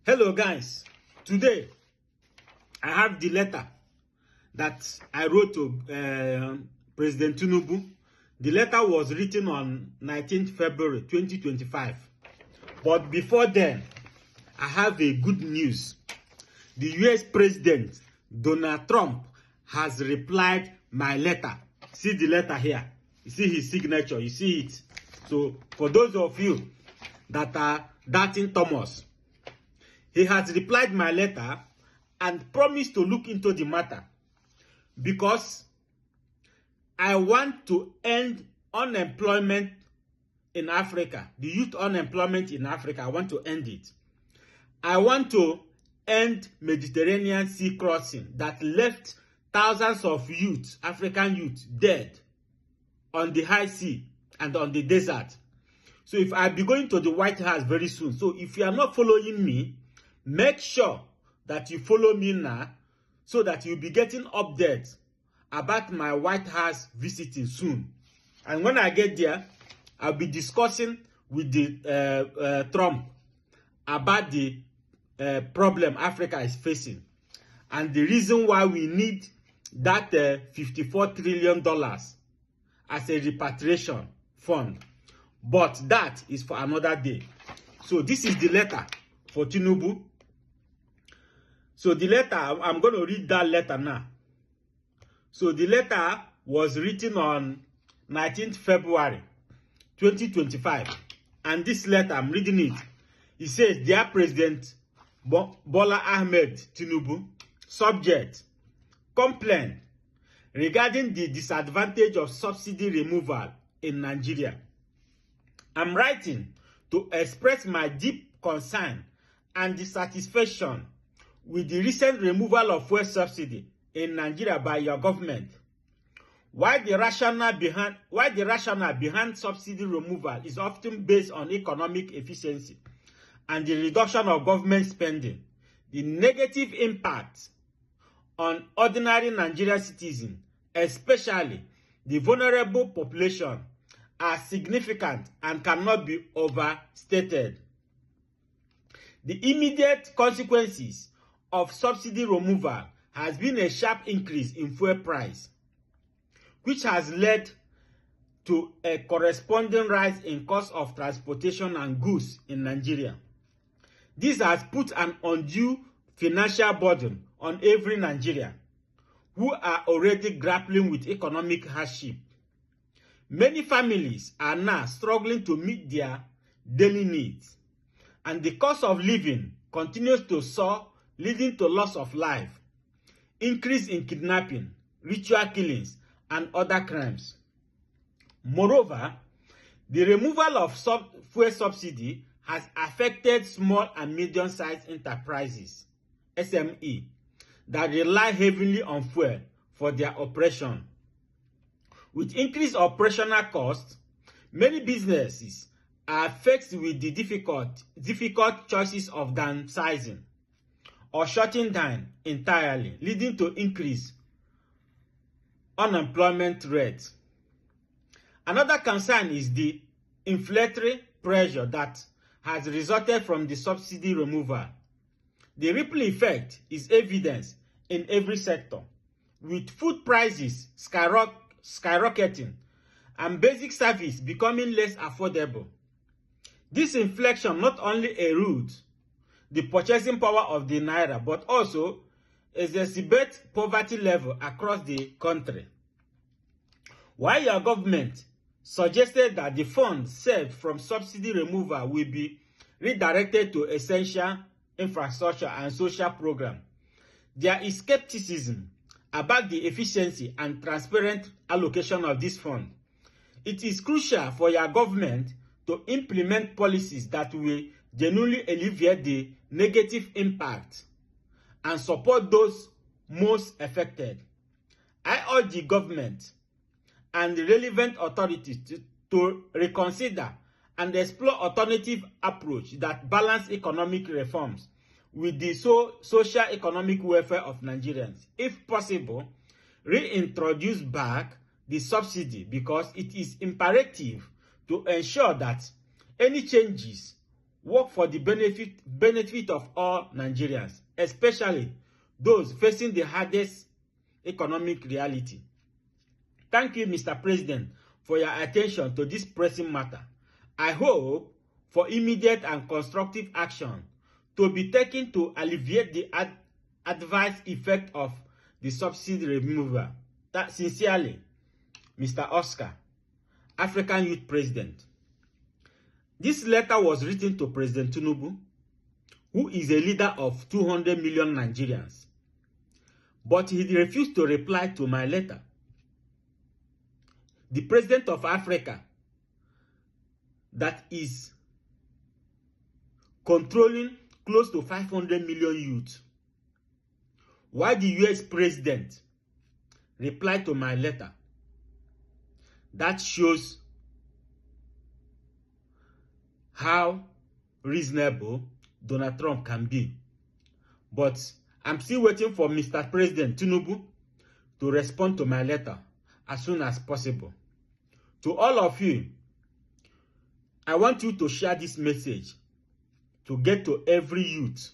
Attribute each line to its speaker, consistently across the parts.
Speaker 1: Hello guys, today I have the letter that I wrote to President Tinubu. The letter was written on 19th February 2025. But before then, I have a good news. The US President Donald Trump has replied my letter. See the letter here. You see his signature, you see it. So for those of you that are doubting Thomas, he has replied my letter and promised to look into the matter because I want to end unemployment in Africa. The youth unemployment in Africa, I want to end it. I want to end Mediterranean Sea crossing that left thousands of youth, African youth, dead on the high sea and on the desert. So if I'll be going to the White House very soon, so if you are not following me, make sure that you follow me now so that you'll be getting updates about my White House visiting soon. And when I get there, I'll be discussing with the Trump about the problem Africa is facing and the reason why we need that $54 trillion as a repatriation fund. But that is for another day. So this is the letter for Tinubu. So the letter, I'm going to read that letter now. So the letter was written on 19th February 2025. And this letter, I'm reading it. It says, Dear President Bola Ahmed Tinubu, subject, complaint regarding the disadvantage of subsidy removal in Nigeria. I'm writing to express my deep concern and dissatisfaction with the recent removal of fuel subsidy in Nigeria by your government. Why the rationale behind subsidy removal is often based on economic efficiency and the reduction of government spending, the negative impact on ordinary Nigerian citizens, especially the vulnerable population, are significant and cannot be overstated. The immediate consequences of subsidy removal has been a sharp increase in fuel price, which has led to a corresponding rise in cost of transportation and goods in Nigeria. This has put an undue financial burden on every Nigerian who are already grappling with economic hardship. Many families are now struggling to meet their daily needs, and the cost of living continues to soar, leading to loss of life, increase in kidnapping, ritual killings, and other crimes. Moreover, the removal of fuel subsidy has affected small and medium-sized enterprises, SME, that rely heavily on fuel for their operation. With increased operational costs, many businesses are faced with the difficult choices of downsizing or shutting down entirely, leading to increased unemployment rate. Another concern is the inflationary pressure that has resulted from the subsidy removal. The ripple effect is evident in every sector, with food prices skyrocketing and basic service becoming less affordable. This inflation not only erodes the purchasing power of the naira, but also exacerbates poverty level across the country. While your government suggested that the funds saved from subsidy removal will be redirected to essential infrastructure and social programs, there is skepticism about the efficiency and transparent allocation of this fund. It is crucial for your government to implement policies that will genuinely alleviate the negative impact and support those most affected. I urge the government and the relevant authorities to reconsider and explore alternative approach that balance economic reforms with the social economic welfare of Nigerians. If possible, reintroduce back the subsidy because it is imperative to ensure that any changes work for the benefit of all Nigerians, especially those facing the hardest economic reality. Thank you, Mr. President, for your attention to this pressing matter. I hope for immediate and constructive action to be taken to alleviate the adverse effect of the subsidy removal. Sincerely, Mr. Oscar, African Youth President. This letter was written to President Tinubu, who is a leader of 200 million Nigerians. But he refused to reply to my letter. The president of Africa that is controlling close to 500 million youth. Why the US president replied to my letter? That shows how reasonable Donald Trump can be. But I'm still waiting for Mr. President Tinubu to respond to my letter as soon as possible. To all of you, I want you to share this message to get to every youth.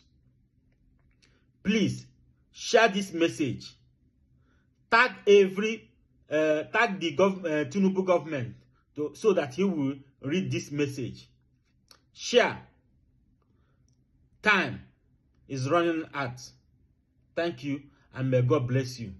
Speaker 1: Please share this message. Tag the Tinubu government so that he will read this message. Share. Time is running out. Thank you, and may God bless you.